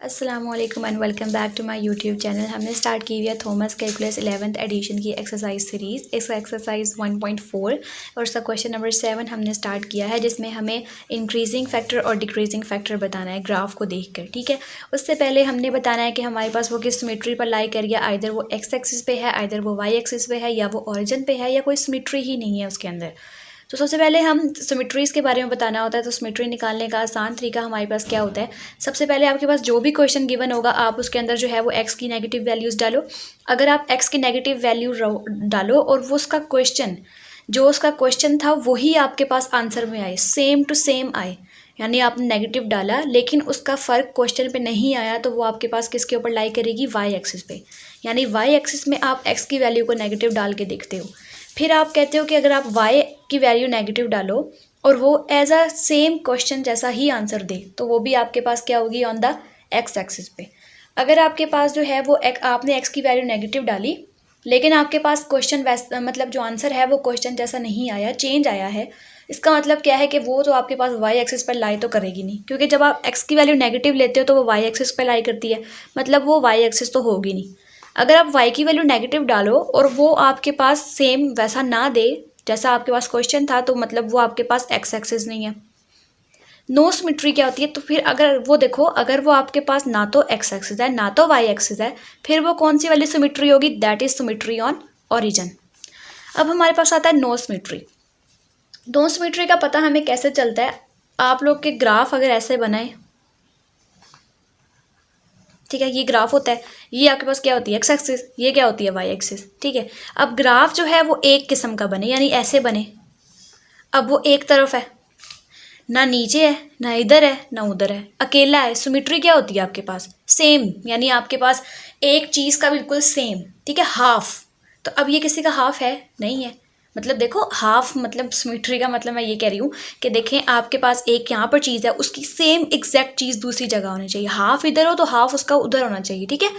अस्सलामुअलैकुम and welcome back to my YouTube channel. हमने start की हुई है थॉमस कैलकुलस 11th एडिशन की एक्सरसाइज सीरीज़। इसका एक्सरसाइज 1.4 और इसका क्वेश्चन नंबर 7 हमने स्टार्ट किया है, जिसमें हमें इंक्रीजिंग फैक्टर और डिक्रीजिंग फैक्टर बताना है ग्राफ को देखकर। ठीक है, उससे पहले हमने बताना है कि हमारे पास वो किस सिमेट्री पर लाई कर गया। आइदर वो एक्स एक्सिस पे है, आइदर वो वाई एक्सिस पे है, या वो ओरिजिन पे है, या कोई सिमेट्री ही नहीं है उसके अंदर। तो सबसे पहले हम सिमेट्रीज़ के बारे में बताना होता है। तो सिमेट्री निकालने का आसान तरीका हमारे पास क्या होता है, सबसे पहले आपके पास जो भी क्वेश्चन गिवन होगा आप उसके अंदर जो है वो एक्स की नेगेटिव वैल्यूज़ डालो। अगर आप एक्स की नेगेटिव वैल्यू डालो और वो उसका क्वेश्चन जो उसका क्वेश्चन था वही आपके पास आंसर में आए, सेम टू सेम आए, यानी आपने नेगेटिव डाला लेकिन उसका फ़र्क क्वेश्चन पे नहीं आया, तो वो आपके पास किसके ऊपर लाई करेगी, वाई एक्सिस पे। यानी वाई एक्सिस में आप एक्स की वैल्यू को नेगेटिव डाल के देखते हो। फिर आप कहते हो कि अगर आप y की वैल्यू नेगेटिव डालो और वो एज अ सेम क्वेश्चन जैसा ही आंसर दे, तो वो भी आपके पास क्या होगी, ऑन द x एक्सिस पे। अगर आपके पास जो है वो आपने x की वैल्यू नेगेटिव डाली लेकिन आपके पास क्वेश्चन वैसा मतलब जो आंसर है वो क्वेश्चन जैसा नहीं आया, चेंज आया है, इसका मतलब क्या है कि वो तो आपके पास y एक्सिस पर लाई तो करेगी नहीं, क्योंकि जब आप x की वैल्यू नेगेटिव लेते हो तो वो y एक्सिस पर लाई करती है, मतलब वो y एक्सिस तो होगी नहीं। अगर आप y की वैल्यू नेगेटिव डालो और वो आपके पास सेम वैसा ना दे जैसा आपके पास क्वेश्चन था, तो मतलब वो आपके पास x एक्सिस नहीं है। नो सिमेट्री क्या होती है, तो फिर अगर वो देखो, अगर वो आपके पास ना तो x एक्सिस है ना तो y एक्सिस है, फिर वो कौन सी वाली सिमेट्री होगी, that is symmetry on origin. अब हमारे पास आता है नो सिमेट्री। नो सिमेट्री का पता हमें कैसे चलता है, आप लोग के ग्राफ अगर ऐसे बनाए, ठीक है, ये ग्राफ होता है, ये आपके पास क्या होती है, एक्स एक्सिस, ये क्या होती है, वाई एक्सिस। ठीक है, अब ग्राफ जो है वो एक किस्म का बने, यानी ऐसे बने। अब वो एक तरफ है, ना नीचे है, ना इधर है, ना उधर है, अकेला है। सिमेट्री क्या होती है आपके पास, सेम, यानी आपके पास एक चीज़ का बिल्कुल सेम। ठीक है, हाफ। तो अब ये किसी का हाफ है, नहीं है। मतलब देखो, हाफ मतलब सिमेट्री का मतलब मैं ये कह रही हूँ कि देखें, आपके पास एक यहाँ पर चीज़ है, उसकी सेम एग्जैक्ट चीज़ दूसरी जगह होनी चाहिए। हाफ इधर हो तो हाफ उसका उधर होना चाहिए। ठीक है,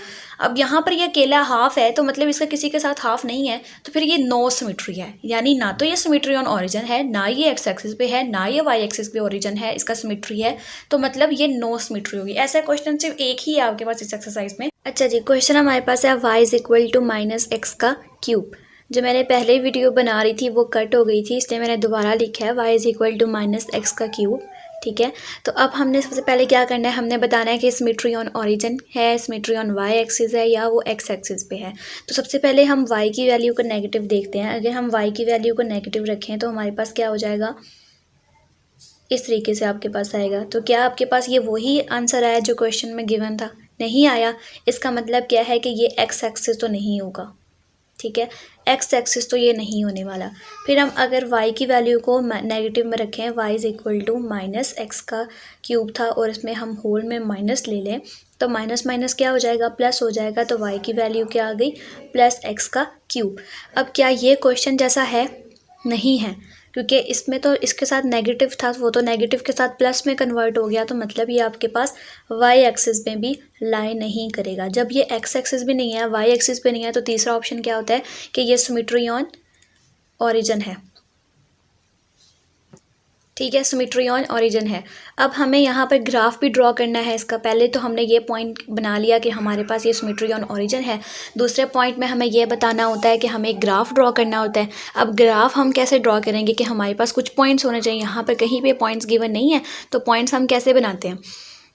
अब यहाँ पर ये अकेला हाफ है तो मतलब इसका किसी के साथ हाफ नहीं है, तो फिर ये नो सिमेट्री है। यानी ना तो ये सिमेट्री ऑन ओरिजिन है, ना ये एक्स एक्सिस पे है, ना ये वाई एक्सिस पे ओरिजिन है, इसका सिमेट्री है, तो मतलब ये नो सिमेट्री होगी। ऐसा क्वेश्चन सिर्फ एक ही है आपके पास इस एक्सरसाइज में। अच्छा जी, क्वेश्चन हमारे पास है y is equal to minus x का क्यूब। जो मैंने पहले वीडियो बना रही थी वो कट हो गई थी, इसलिए मैंने दोबारा लिखा है y is equal to minus x का क्यूब। ठीक है, तो अब हमने सबसे पहले क्या करना है, हमने बताना है कि सिमेट्री ऑन ओरिजिन है, सिमेट्री ऑन y एक्सिस है, या वो x एक्सिस पे है। तो सबसे पहले हम y की वैल्यू को नेगेटिव देखते हैं। अगर हम y की वैल्यू को नेगेटिव रखें तो हमारे पास क्या हो जाएगा, इस तरीके से आपके पास आएगा। तो क्या आपके पास ये वही आंसर आया जो क्वेश्चन में गिवन था, नहीं आया। इसका मतलब क्या है कि ये x एक्सिस तो नहीं होगा। ठीक है, x एक्सिस तो ये नहीं होने वाला। फिर हम अगर y की वैल्यू को नेगेटिव में रखें, y is equal to minus x का क्यूब था और इसमें हम होल में माइनस ले लें, तो माइनस माइनस क्या हो जाएगा, प्लस हो जाएगा। तो y की वैल्यू क्या आ गई, प्लस एक्स का क्यूब। अब क्या ये क्वेश्चन जैसा है, नहीं है, क्योंकि इसमें तो इसके साथ नेगेटिव था, वो तो नेगेटिव के साथ प्लस में कन्वर्ट हो गया, तो मतलब ये आपके पास वाई एक्सिस में भी लाई नहीं करेगा। जब ये एक्स एक्सिस भी नहीं है, वाई एक्सिस पे नहीं है, तो तीसरा ऑप्शन क्या होता है कि ये सिमेट्री ऑन ओरिजिन है। ठीक है, सिमेट्री ऑन ओरिजिन है। अब हमें यहाँ पर ग्राफ भी ड्रॉ करना है इसका। पहले तो हमने ये पॉइंट बना लिया कि हमारे पास ये सिमेट्री ऑन ओरिजिन है। दूसरे पॉइंट में हमें ये बताना होता है कि हमें एक ग्राफ ड्रॉ करना होता है। अब ग्राफ हम कैसे ड्रॉ करेंगे कि हमारे पास कुछ पॉइंट्स होने चाहिए। यहाँ पर कहीं पे पॉइंट्स गिवन नहीं है, तो पॉइंट्स हम कैसे बनाते हैं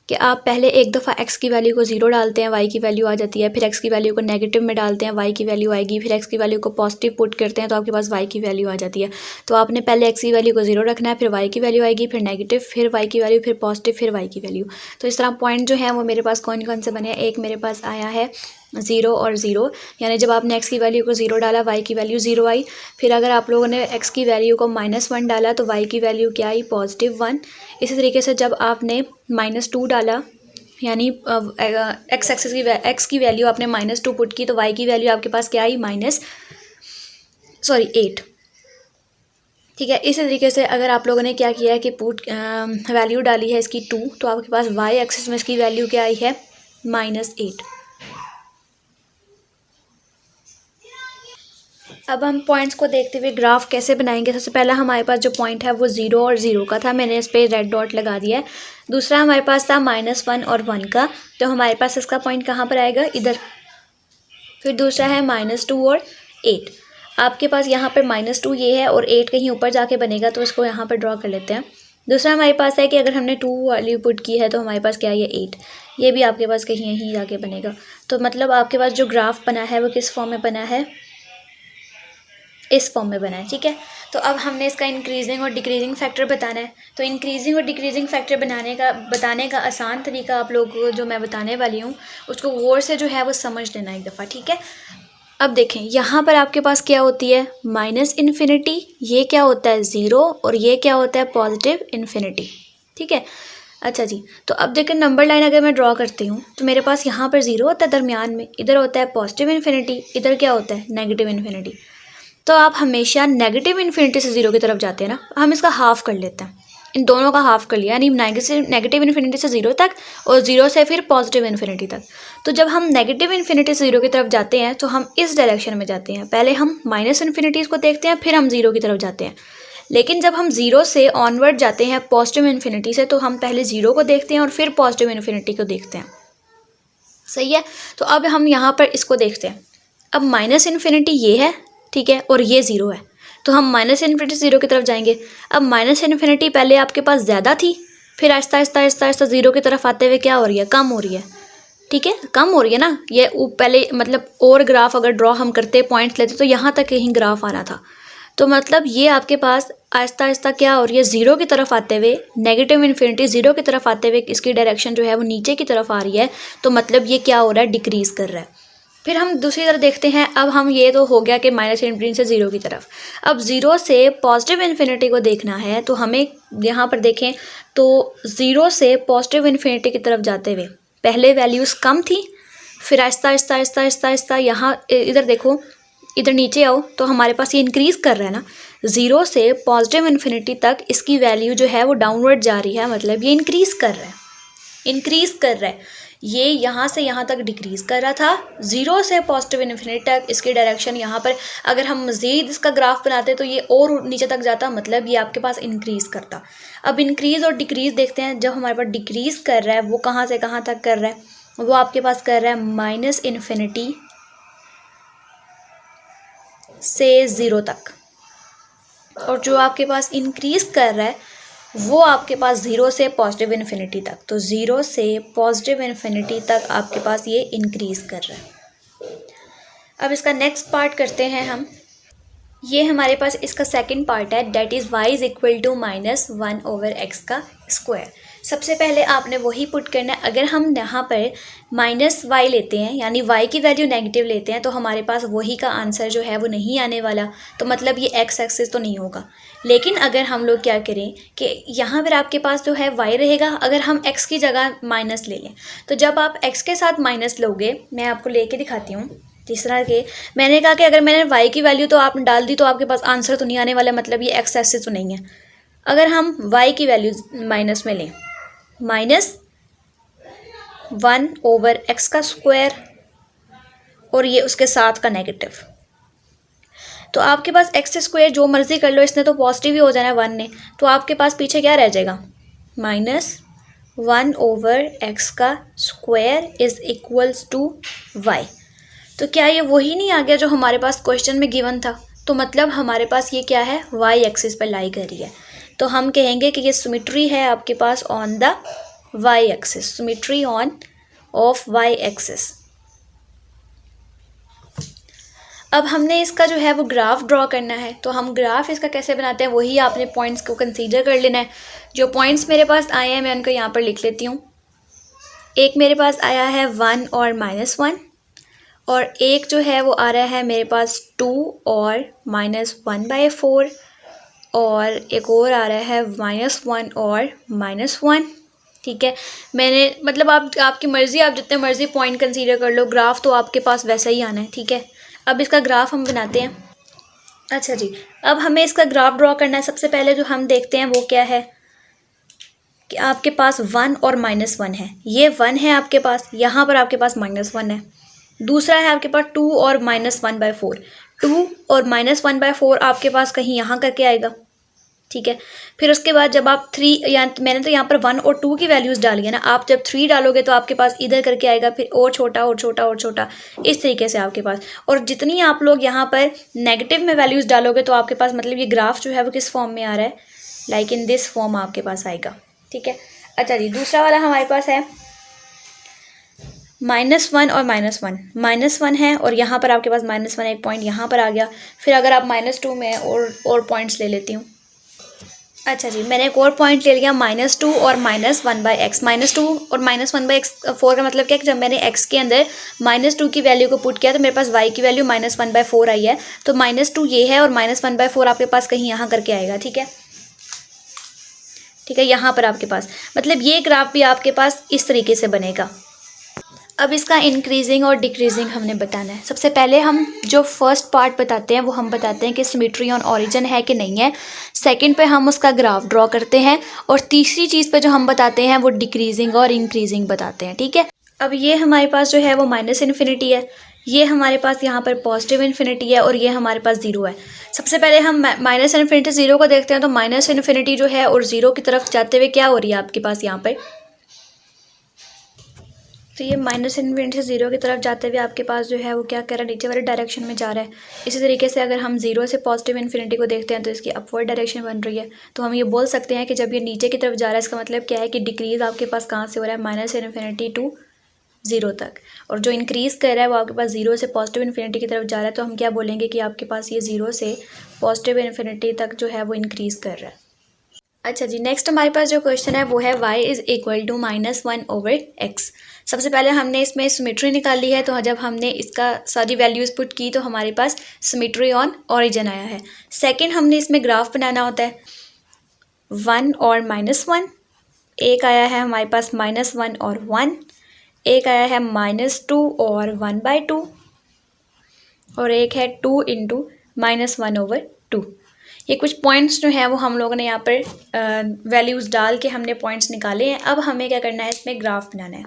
कि आप पहले एक दफ़ा x की वैल्यू को 0 डालते हैं, y की वैल्यू आ जाती है, फिर x की वैल्यू को नेगेटिव में डालते हैं, y की वैल्यू आएगी, फिर x की वैल्यू को पॉजिटिव पुट करते हैं तो आपके पास y की वैल्यू आ जाती है। तो आपने पहले x की वैल्यू को 0 रखना है, फिर y की वैल्यू आएगी, फिर नेगेटिव, फिर y की वैल्यू, फिर पॉजिटिव, फिर y की वैल्यू। तो इस तरह पॉइंट जो है वो मेरे पास कौन कौन से बने हैं, एक मेरे पास आया है 0 और 0, यानी जब आपने x की वैल्यू को 0 डाला y की वैल्यू 0 आई। फिर अगर आप लोगों ने x की वैल्यू को -1 डाला तो y की वैल्यू क्या आई, +1। इसी तरीके से जब आपने -2 डाला, यानी एक्स की वैल्यू आपने -2 पुट की, तो y की वैल्यू आपके पास क्या आई, 8। ठीक है, इसी तरीके से अगर आप लोगों ने क्या किया है कि पुट वैल्यू डाली है इसकी 2, तो आपके पास y एक्सिस में इसकी वैल्यू क्या आई है, -8। अब हम पॉइंट्स को देखते हुए ग्राफ कैसे बनाएंगे। सबसे पहला हमारे पास जो पॉइंट है वो 0 और 0 का था, मैंने इस पर रेड डॉट लगा दिया है। दूसरा हमारे पास था -1 और 1 का, तो हमारे पास इसका पॉइंट कहाँ पर आएगा, इधर। फिर दूसरा है -2 और 8। आपके पास यहाँ पर -2 ये है और 8 कहीं ऊपर जाके बनेगा, तो इसको यहाँ पर ड्रॉ कर लेते हैं। दूसरा हमारे पास है कि अगर हमने 2 वैल्यू पुट की है तो हमारे पास क्या है, ये 8, ये भी आपके पास कहीं यहीं जाके बनेगा। तो मतलब आपके पास जो ग्राफ बना है वो किस फॉर्म में बना है, इस फॉर्म में बना है, ठीक है। तो अब हमने इसका इंक्रीजिंग और डिक्रीजिंग फैक्टर बताना है। तो इंक्रीजिंग और डिक्रीजिंग फैक्टर बताने का आसान तरीका आप लोग को जो मैं बताने वाली हूँ उसको गौर से जो है वो समझ लेना एक दफ़ा, ठीक है। अब देखें यहाँ पर आपके पास क्या होती है, -∞, ये क्या होता है 0, और ये क्या होता है +∞, ठीक है। अच्छा जी, तो अब देखें नंबर लाइन अगर मैं ड्रॉ करती हूँ तो मेरे पास यहाँ पर 0 होता है दरमियान में, इधर होता है +∞, इधर क्या होता है -∞। तो आप हमेशा -∞ से 0 की तरफ जाते हैं ना, हम इसका हाफ कर लेते हैं, इन दोनों का हाफ कर लिया, यानी -∞ से 0 तक और 0 से फिर +∞ तक। तो जब हम -∞ से 0 की तरफ जाते हैं तो हम इस डायरेक्शन में जाते हैं, पहले हम -∞ को देखते हैं फिर हम 0 की तरफ जाते हैं। लेकिन जब हम 0 से ऑनवर्ड जाते हैं +∞ से, तो हम पहले 0 को देखते हैं और फिर +∞ को देखते हैं, सही है। तो अब हम यहाँ पर इसको देखते हैं, अब -∞ ये है, ठीक है, और ये 0 है, तो हम -∞ से 0 की तरफ जाएंगे। अब -∞ पहले आपके पास ज़्यादा थी, फिर आहिस्ता आहिस्ता आहिस्ता आहिस्ता 0 की तरफ आते हुए क्या हो रही है, कम हो रही है, ठीक है, कम हो रही है ना। ये पहले मतलब और ग्राफ अगर ड्रॉ हम करते पॉइंट्स लेते तो यहाँ तक कहीं ग्राफ आना था, तो मतलब ये आपके पास आहिस्ता आहिस्ता क्या हो रही है, 0 की तरफ आते हुए, -∞ 0 की तरफ आते हुए इसकी डायरेक्शन जो है वो नीचे की तरफ आ रही है, तो मतलब ये क्या हो रहा है, डिक्रीज़ कर रहा है। फिर हम दूसरी तरफ देखते हैं, अब हम ये तो हो गया कि -∞ से 0 की तरफ, अब 0 से +∞ को देखना है, तो हमें यहाँ पर देखें तो 0 से +∞ की तरफ जाते हुए पहले वैल्यूज़ कम थी, फिर आहिस्ता आहिस्ता आहिस्ता आहिस्ता आहिस्ता यहाँ इधर देखो, इधर नीचे आओ, तो हमारे पास ये इंक्रीज़ कर रहा है ना, 0 से +∞ तक इसकी वैल्यू जो है वो डाउनवर्ड जा रही है, मतलब ये इंक्रीज़ कर रहा है, इंक्रीज़ कर रहा है। ये यहाँ से यहाँ तक डिक्रीज़ कर रहा था, 0 से +∞ तक इसकी डायरेक्शन यहाँ पर अगर हम मज़ीद इसका ग्राफ बनाते तो ये और नीचे तक जाता, मतलब ये आपके पास इंक्रीज़ करता। अब इंक्रीज़ और डिक्रीज़ देखते हैं, जब हमारे पास डिक्रीज़ कर रहा है वो कहाँ से कहाँ तक कर रहा है, वो आपके पास कर रहा है -∞ से 0 तक, और जो आपके पास इंक्रीज़ कर रहा है वो आपके पास 0 से +∞ तक, तो 0 से +∞ तक आपके पास ये इंक्रीज़ कर रहा है। अब इसका नेक्स्ट पार्ट करते हैं हम, ये हमारे पास इसका सेकंड पार्ट है, that is y is equal to -1/x का स्क्वायर। सबसे पहले आपने वही पुट करना है, अगर हम यहाँ पर -y लेते हैं यानी y की वैल्यू नेगेटिव लेते हैं तो हमारे पास वही का आंसर जो है वो नहीं आने वाला, तो मतलब ये x एक्सिस तो नहीं होगा। लेकिन अगर हम लोग क्या करें कि यहाँ पर आपके पास जो है y रहेगा, अगर हम x की जगह माइनस ले लें, तो जब आप x के साथ माइनस लोगे, मैं आपको लेके दिखाती हूँ जिस तरह के मैंने कहा कि अगर मैंने y की वैल्यू तो आप डाल दी तो आपके पास आंसर तो नहीं आने वाला, मतलब ये x एक्सिस तो नहीं है। अगर हम y की वैल्यू माइनस में लें, -1/x का स्क्वायर और ये उसके साथ का नेगेटिव, तो आपके पास x स्क्वायर जो मर्ज़ी कर लो, इसने तो पॉजिटिव ही हो जाना है 1 ने, तो आपके पास पीछे क्या रह जाएगा, -1/x का square is equals to y। तो क्या ये वही नहीं आ गया जो हमारे पास क्वेश्चन में गिवन था, तो मतलब हमारे पास ये क्या है, y एक्सिस पर लाई कर रही है, तो हम कहेंगे कि ये सिमेट्री है आपके pass on the y axis, symmetry on off y axis. अब हमने इसका जो है वो ग्राफ ड्रॉ करना है, तो हम ग्राफ इसका कैसे बनाते हैं वही आपने पॉइंट्स को कंसीडर कर लेना है। जो पॉइंट्स मेरे पास आए हैं मैं उनको यहाँ पर लिख लेती हूँ। एक मेरे पास आया है 1 और -1, और एक जो है वो आ रहा है मेरे पास 2 और -1/4, और एक और आ रहा है -1 और -1, ठीक है। मैंने मतलब आपकी मर्ज़ी, आप जितने मर्ज़ी पॉइंट कंसीडर कर लो, ग्राफ तो आपके पास वैसा ही आना है, ठीक है। अब इसका ग्राफ हम बनाते हैं। अच्छा जी, अब हमें इसका ग्राफ ड्रॉ करना है। सबसे पहले जो हम देखते हैं वो क्या है कि आपके पास 1 और -1 है, ये 1 है आपके पास, यहाँ पर आपके पास -1 है। दूसरा है आपके पास 2 और -1/4, 2 और -1/4 आपके पास कहीं यहाँ करके आएगा, ठीक है। फिर उसके बाद जब आप 3 या मैंने तो यहाँ पर 1 और 2 की वैल्यूज़ डाली है ना, आप जब 3 डालोगे तो आपके पास इधर करके आएगा, फिर और छोटा और छोटा और छोटा, इस तरीके से आपके पास। और जितनी आप लोग यहाँ पर नेगेटिव में वैल्यूज़ डालोगे तो आपके पास मतलब ये ग्राफ जो है वो किस फॉर्म में आ रहा है, लाइक इन दिस फॉर्म आपके पास आएगा, ठीक है। अच्छा जी, दूसरा वाला हमारे पास है -1 और -1। -1 है और यहाँ पर आपके पास -1 एक पॉइंट यहाँ पर आ गया। फिर अगर आप -2 में और पॉइंट्स ले लेती हूँ। अच्छा जी, मैंने एक और पॉइंट ले लिया -2 और -1/x। -2 और -1/4 का मतलब क्या है कि जब मैंने x के अंदर -2 की वैल्यू को पुट किया तो मेरे पास y की वैल्यू -1/4 आई है। तो -2 ये है और -1/4 आपके पास कहीं यहाँ करके आएगा, ठीक है। ठीक है, यहाँ पर आपके पास मतलब ये ग्राफ भी आपके पास इस तरीके से बनेगा। अब इसका इंक्रीजिंग और डिक्रीजिंग हमने बताना है। सबसे पहले हम जो फर्स्ट पार्ट बताते हैं वो हम बताते हैं कि सिमेट्री ऑन ओरिजिन है कि नहीं है। सेकंड पे हम उसका ग्राफ ड्रॉ करते हैं और तीसरी चीज़ पे जो हम बताते हैं वो डिक्रीजिंग और इंक्रीजिंग बताते हैं, ठीक है। अब ये हमारे पास जो है वो -इन्फिनिटी है, ये हमारे पास यहाँ पर पॉजिटिव इन्फिनिटी है और ये हमारे पास 0 है। सबसे पहले हम -इन्फिनिटी 0 को देखते हैं। तो -इन्फिनिटी जो है और 0 की तरफ जाते हुए क्या हो रही है आपके पास यहाँ पर, तो ये -इन्फिनिटी से 0 की तरफ जाते हुए आपके पास जो है वो क्या कर रहा है, नीचे वाले डायरेक्शन में जा रहा है। इसी तरीके से अगर हम 0 से पॉजिटिव इन्फिनिटी को देखते हैं तो इसकी अपवर्ड डायरेक्शन बन रही है। तो हम ये बोल सकते हैं कि जब ये नीचे की तरफ जा रहा है इसका मतलब क्या है कि डिक्रीज़ आपके पास कहाँ से हो रहा है, -इन्फिनिटी टू 0 तक। और जो इंक्रीज़ कर रहा है वो आपके पास 0 से पॉजिटिव इन्फिनिटी की तरफ जा रहा है। तो हम क्या बोलेंगे कि आपके पास ये 0 से पॉजिटिव इन्फिनिटी तक जो है वो इंक्रीज़ कर रहा है। अच्छा जी, नेक्स्ट हमारे पास जो क्वेश्चन है वो है y is equal to -1/x। सबसे पहले हमने इसमें सिमेट्री निकाली है। तो जब हमने इसका सारी वैल्यूज़ पुट की तो हमारे पास सिमेट्री ऑन ओरिजिन आया है। सेकंड हमने इसमें ग्राफ बनाना होता है 1 और -1। एक आया है हमारे पास -1 और 1। एक आया है -2 और 1/2 और एक है 2 इंटू -1/2। ये कुछ पॉइंट्स जो हैं वो हम लोगों ने यहाँ पर वैल्यूज़ डाल के हमने पॉइंट्स निकाले हैं। अब हमें क्या करना है, इसमें ग्राफ बनाना है।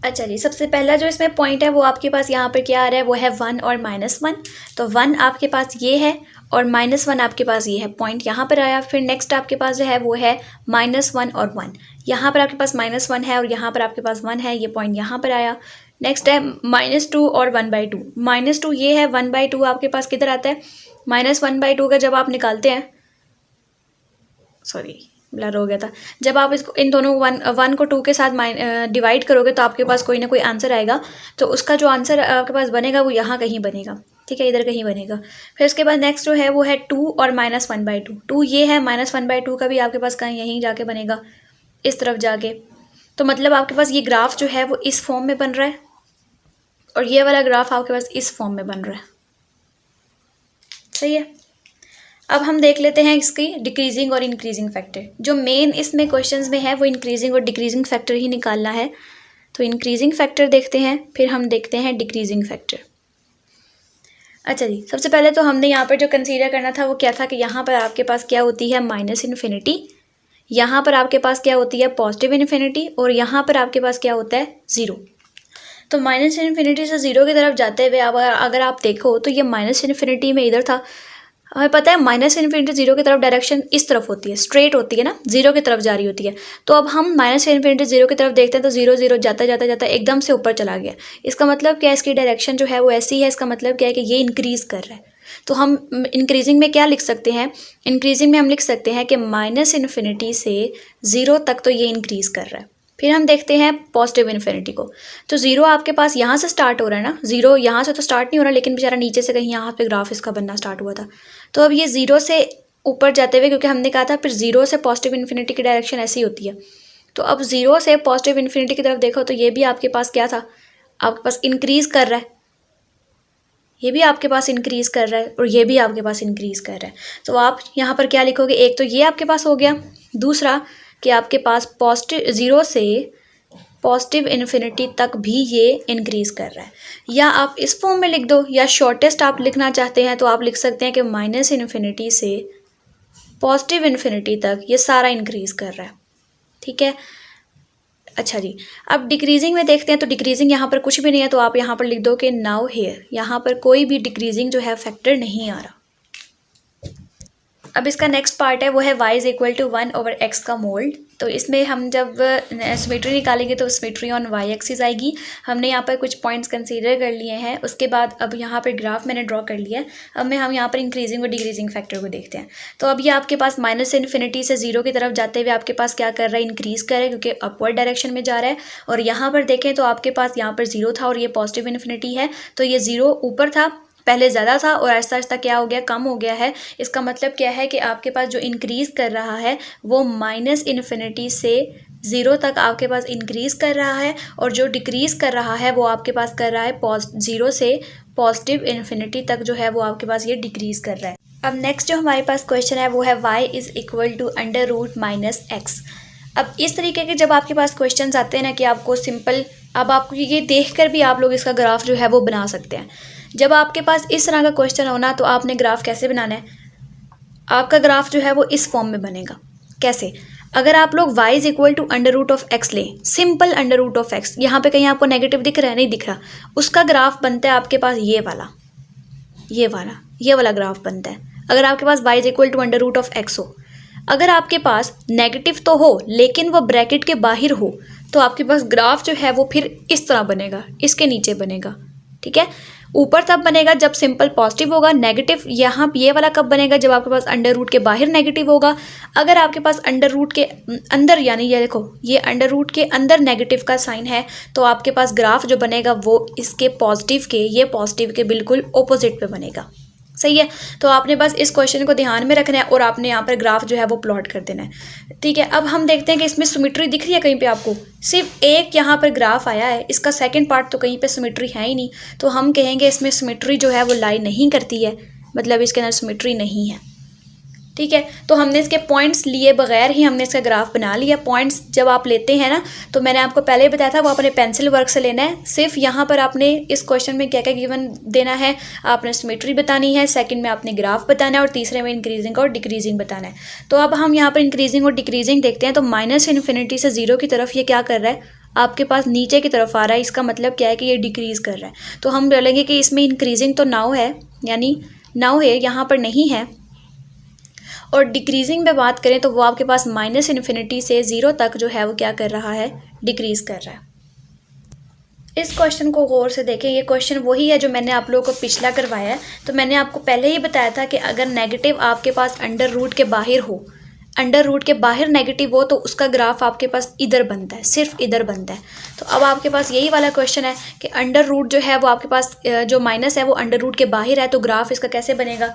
अच्छा जी, सबसे पहला जो इसमें पॉइंट है वो आपके पास यहाँ पर क्या आ रहा है, वो है 1 और -1। तो 1 आपके पास ये है और -1 आपके पास ये है, पॉइंट यहाँ पर आया। फिर नेक्स्ट आपके पास जो है वो है -1 और 1। यहाँ पर आपके पास -1 है और यहाँ पर आपके पास 1 है, ये पॉइंट यहाँ पर आया। नेक्स्ट है -2 और 1/2। -2 ये है, 1/2 आपके पास किधर आता है, -1/2 का जब आप निकालते हैं, सॉरी ब्लर हो गया था, जब आप इसको इन दोनों 1 को 2 के साथ डिवाइड करोगे तो आपके पास कोई ना कोई आंसर आएगा। तो उसका जो आंसर आपके पास बनेगा वो यहाँ कहीं बनेगा, ठीक है, इधर कहीं बनेगा। फिर उसके बाद नेक्स्ट जो है वो है 2 और -1/2। 2 ये है, -1/2 का भी आपके पास कहीं यहीं जाके बनेगा, इस तरफ जाके। तो मतलब आपके पास ये ग्राफ जो है वो इस फॉर्म में बन रहा है और ये वाला ग्राफ आपके पास इस फॉर्म में बन रहा है, सही है। अब हम देख लेते हैं इसकी डिक्रीजिंग और इंक्रीजिंग फैक्टर। जो मेन इसमें क्वेश्चंस में है वो इंक्रीजिंग और डिक्रीजिंग फैक्टर ही निकालना है। तो इंक्रीजिंग फैक्टर देखते हैं, फिर हम देखते हैं डिक्रीजिंग फैक्टर। अच्छा जी, सबसे पहले तो हमने यहाँ पर जो कंसीडर करना था वो क्या था कि यहाँ पर आपके पास क्या होती है, -इन्फिनिटी। यहाँ पर आपके पास क्या होती है, पॉजिटिव इन्फिनिटी। और यहाँ पर आपके पास क्या होता है, 0। तो -इन्फिनिटी से 0 की तरफ जाते हुए अगर आप देखो तो ये -इन्फिनिटी में इधर था। हमें पता है -इन्फिनिटी 0 की तरफ डायरेक्शन इस तरफ होती है, स्ट्रेट होती है ना, 0 की तरफ जा रही होती है। तो अब हम -इन्फिनिटी 0 की तरफ देखते हैं तो 0 0 जाता जाता जाता एकदम से ऊपर चला गया। इसका मतलब क्या है, इसकी डायरेक्शन जो है वो ऐसी है। इसका मतलब क्या है कि ये इंक्रीज़ कर रहा है। तो हम इंक्रीजिंग में क्या लिख सकते हैं, इंक्रीजिंग में हम लिख सकते हैं कि -इन्फिनिटी से 0 तक तो ये इंक्रीज़ कर रहा है। फिर हम देखते हैं पॉजिटिव इन्फिनिटी को। तो 0 आपके पास यहाँ से स्टार्ट हो रहा है ना, 0 यहाँ से तो स्टार्ट नहीं हो रहा, लेकिन बेचारा नीचे से कहीं यहाँ पे ग्राफ इसका बनना स्टार्ट हुआ था। तो अब ये 0 से ऊपर जाते हुए, क्योंकि हमने कहा था फिर 0 से पॉजिटिव इन्फिनिटी की डायरेक्शन ऐसी होती है। तो अब 0 से पॉजिटिव इन्फिनिटी की तरफ देखो तो ये भी आपके पास क्या था, आपके पास इंक्रीज़ कर रहा है। ये भी आपके पास इंक्रीज़ कर रहा है और ये भी आपके पास इंक्रीज़ कर रहा है। तो आप यहाँ पर क्या लिखोगे, एक तो ये आपके पास हो गया, दूसरा कि आपके पास पॉजिटिव 0 से पॉजिटिव इन्फिनिटी तक भी ये इंक्रीज़ कर रहा है। या आप इस फॉर्म में लिख दो, या शॉर्टेस्ट आप लिखना चाहते हैं तो आप लिख सकते हैं कि -इन्फिनिटी से पॉजिटिव इन्फिनिटी तक ये सारा इंक्रीज़ कर रहा है, ठीक है। अच्छा जी, अब डिक्रीजिंग में देखते हैं तो डिक्रीजिंग यहाँ पर कुछ भी नहीं है, तो आप यहाँ पर लिख दो कि नाउ हेयर, यहाँ पर कोई भी डिक्रीजिंग जो है फैक्टर नहीं आ रहा। अब इसका नेक्स्ट पार्ट है वो है y is equal to 1/x का मोल्ड। तो इसमें हम जब सिमेट्री निकालेंगे तो सिमेट्री ऑन y एक्सिस आएगी। हमने यहाँ पर कुछ पॉइंट्स कंसीडर कर लिए हैं। उसके बाद अब यहाँ पर ग्राफ मैंने ड्रॉ कर लिया है। अब मैं हम यहाँ पर इंक्रीजिंग और डिक्रीजिंग फैक्टर को देखते हैं। तो अब ये आपके पास माइनस इन्फिनिटी से जीरो की तरफ जाते हुए आपके पास क्या कर रहा है, इंक्रीज़ कर रहा है, क्योंकि अपवर्ड डायरेक्शन में जा रहा है। और यहाँ पर देखें तो आपके पास यहाँ पर जीरो था और ये पॉजिटिव इन्फिनिटी है, तो ये जीरो ऊपर था, पहले ज़्यादा था और आहिस्ता आहिस्ता क्या हो गया, कम हो गया है। इसका मतलब क्या है कि आपके पास जो इंक्रीज़ कर रहा है वो माइनस इन्फिनिटी से ज़ीरो तक आपके पास इंक्रीज़ कर रहा है, और जो डिक्रीज़ कर रहा है वो आपके पास कर रहा है ज़ीरो से पॉजिटिव इन्फिनिटी तक जो है वो आपके पास ये डिक्रीज़ कर रहा है। अब नेक्स्ट जो हमारे पास क्वेश्चन है वो है y is equal to under root minus x. अब इस तरीके के जब आपके पास क्वेश्चंस आते हैं ना कि आपको सिंपल, अब आपको ये देख कर भी आप लोग इसका ग्राफ जो है वो बना सकते हैं। जब आपके पास इस तरह का क्वेश्चन हो ना, तो आपने ग्राफ कैसे बनाना है, आपका ग्राफ जो है वो इस फॉर्म में बनेगा। कैसे, अगर आप लोग y is equal to under root of x लें, simple under root of x, यहाँ पे कहीं आपको नेगेटिव दिख रहा है, नहीं दिख रहा, उसका ग्राफ बनता है आपके पास ये वाला ग्राफ बनता है। अगर आपके पास y is equal to under root of x हो, अगर आपके पास नेगेटिव तो हो लेकिन वो ब्रैकेट के बाहर हो, तो आपके पास ग्राफ जो है वो फिर इस तरह बनेगा, इसके नीचे बनेगा। ठीक है, ऊपर तब बनेगा जब सिंपल पॉजिटिव होगा। नेगेटिव यहाँ ये वाला कब बनेगा, जब आपके पास अंडर रूट के बाहर नेगेटिव होगा। अगर आपके पास अंडर रूट के अंदर, यानी ये देखो ये अंडर रूट के अंदर नेगेटिव का साइन है, तो आपके पास ग्राफ जो बनेगा वो इसके पॉजिटिव के, ये पॉजिटिव के बिल्कुल ऑपोजिट पे बनेगा। सही है, तो आपने बस इस क्वेश्चन को ध्यान में रखना है और आपने यहाँ पर ग्राफ जो है वो प्लॉट कर देना है। ठीक है, अब हम देखते हैं कि इसमें सिमेट्री दिख रही है कहीं पे आपको, सिर्फ एक यहाँ पर ग्राफ आया है, इसका सेकंड पार्ट तो कहीं पे सिमेट्री है ही नहीं, तो हम कहेंगे इसमें सिमेट्री जो है वो लाई नहीं करती है, मतलब इसके अंदर सिमेट्री नहीं है। ठीक है, तो हमने इसके पॉइंट्स लिए बगैर ही हमने इसका ग्राफ बना लिया। पॉइंट्स जब आप लेते हैं ना, तो मैंने आपको पहले ही बताया था वो अपने पेंसिल वर्क से लेना है। सिर्फ यहाँ पर आपने इस क्वेश्चन में क्या क्या गिवन देना है, आपने सिमेट्री बतानी है, सेकंड में आपने ग्राफ बताना है और तीसरे में इंक्रीजिंग और डिक्रीजिंग बताना है। तो अब हम यहाँ पर इंक्रीजिंग और डिक्रीजिंग देखते हैं। तो माइनस इन्फिनिटी से ज़ीरो की तरफ ये क्या कर रहा है, आपके पास नीचे की तरफ आ रहा है। इसका मतलब क्या है कि ये डिक्रीज़ कर रहा है। तो हम बोलेंगे कि इसमें इंक्रीजिंग तो नाउ है, यानी नाउ है, यहाँ पर नहीं है। और डिक्रीजिंग में बात करें तो वो आपके पास माइनस इन्फिनिटी से ज़ीरो तक जो है वो क्या कर रहा है, डिक्रीज़ कर रहा है। इस क्वेश्चन को गौर से देखें, ये क्वेश्चन वही है जो मैंने आप लोगों को पिछला करवाया है। तो मैंने आपको पहले ही बताया था कि अगर नेगेटिव आपके पास अंडर रूट के बाहर हो, अंडर रूट के बाहर नेगेटिव हो, तो उसका ग्राफ आपके पास इधर बनता है, सिर्फ इधर बनता है। तो अब आपके पास यही वाला क्वेश्चन है कि अंडर रूट जो है वो आपके पास जो माइनस है वो अंडर रूट के बाहर है, तो ग्राफ इसका कैसे बनेगा,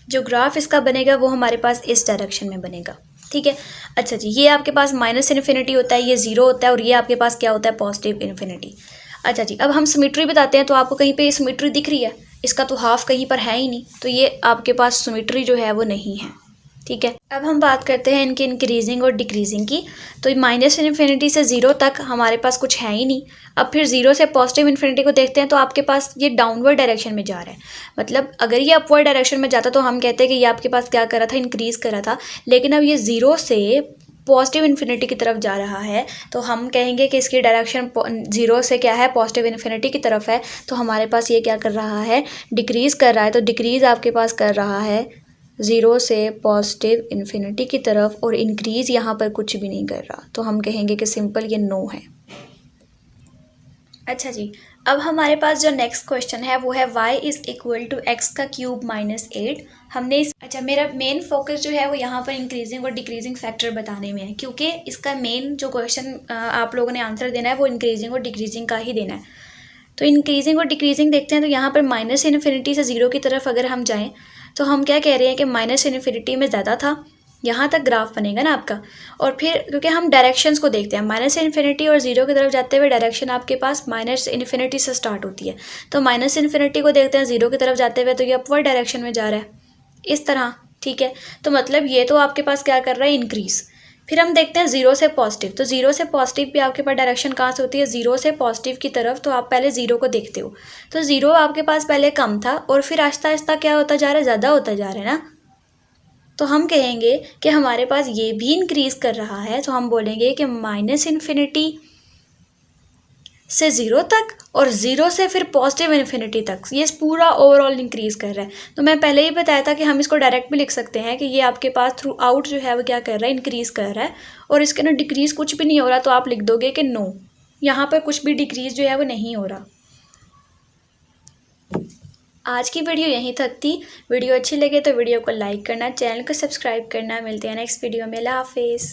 जो ग्राफ इसका बनेगा वो हमारे पास इस डायरेक्शन में बनेगा। ठीक है, अच्छा जी, ये आपके पास माइनस इन्फिनिटी होता है, ये ज़ीरो होता है, और ये आपके पास क्या होता है, पॉजिटिव इन्फिनिटी। अच्छा जी, अब हम सिमेट्री बताते हैं। तो आपको कहीं पे सिमेट्री दिख रही है, इसका तो हाफ कहीं पर है ही नहीं, तो ये आपके पास सिमेट्री जो है वो नहीं है। ठीक है, अब हम बात करते हैं इनके इंक्रीजिंग और डिक्रीजिंग की। तो माइनस इन्फिनिटी से ज़ीरो तक हमारे पास कुछ है ही नहीं। अब फिर ज़ीरो से पॉजिटिव इन्फिनिटी को देखते हैं, तो आपके पास ये डाउनवर्ड डायरेक्शन में जा रहा है। मतलब अगर ये अपवर्ड डायरेक्शन में जाता तो हम कहते हैं कि ये आपके पास क्या कर रहा था, इंक्रीज़ कर रहा था। लेकिन अब ये ज़ीरो से पॉजिटिव इन्फिनिटी की तरफ जा रहा है, तो हम कहेंगे कि इसकी डायरेक्शन ज़ीरो से क्या है, पॉजिटिव इन्फिनिटी की तरफ है। तो हमारे पास ये क्या कर रहा है, डिक्रीज़ कर रहा है। तो डिक्रीज़ आपके पास कर रहा है ज़ीरो से पॉजिटिव इन्फिनिटी की तरफ, और इंक्रीज़ यहाँ पर कुछ भी नहीं कर रहा, तो हम कहेंगे कि सिंपल ये नो है। अच्छा जी, अब हमारे पास जो नेक्स्ट क्वेश्चन है वो है y is equal to x का क्यूब माइनस 8। हमने इस, अच्छा, मेरा मेन फोकस जो है वो यहाँ पर इंक्रीजिंग और डिक्रीजिंग फैक्टर बताने में है, क्योंकि इसका मेन जो क्वेश्चन आप लोगों ने आंसर देना है वो इंक्रीजिंग और डिक्रीजिंग का ही देना है। तो इंक्रीजिंग और डिक्रीजिंग देखते हैं। तो यहाँ पर माइनस इन्फिनिटी से ज़ीरो की तरफ अगर हम जाएँ, तो हम क्या कह रहे हैं कि माइनस इन्फिनिटी में ज़्यादा था, यहाँ तक ग्राफ बनेगा ना आपका। और फिर क्योंकि हम डायरेक्शंस को देखते हैं, माइनस इन्फिनिटी और ज़ीरो की तरफ जाते हुए डायरेक्शन आपके पास माइनस इन्फिनिटी से स्टार्ट होती है। तो माइनस इन्फिनिटी को देखते हैं ज़ीरो की तरफ जाते हुए, तो ये अपवर्ड डायरेक्शन में जा रहा है इस तरह। ठीक है, तो मतलब ये तो आपके पास क्या कर रहा है, इंक्रीज़। फिर हम देखते हैं ज़ीरो से पॉजिटिव। तो ज़ीरो से पॉजिटिव भी आपके पास डायरेक्शन कहाँ से होती है, ज़ीरो से पॉजिटिव की तरफ। तो आप पहले ज़ीरो को देखते हो, तो ज़ीरो आपके पास पहले कम था और फिर आहिस्ता आहिस्ता क्या होता जा रहा है, ज़्यादा होता जा रहा है ना। तो हम कहेंगे कि हमारे पास ये भी इंक्रीज़ कर रहा है, तो हम बोलेंगे कि माइनस इन्फिनिटी से 0 तक और 0 से फिर पॉजिटिव इन्फिनिटी तक ये पूरा ओवरऑल इंक्रीज़ कर रहा है। तो मैं पहले ही बताया था कि हम इसको डायरेक्ट भी लिख सकते हैं कि ये आपके पास थ्रू आउट जो है वो क्या कर रहा है, इंक्रीज़ कर रहा है, और इसके अंदर डिक्रीज़ कुछ भी नहीं हो रहा, तो आप लिख दोगे कि नो, यहाँ पर कुछ भी डिक्रीज़ जो है वो नहीं हो रहा। आज की वीडियो यहीं तक थी। वीडियो अच्छी लगे तो वीडियो को लाइक करना, चैनल को सब्सक्राइब करना। मिलते हैं नेक्स्ट वीडियो में। अल्लाह हाफिज़।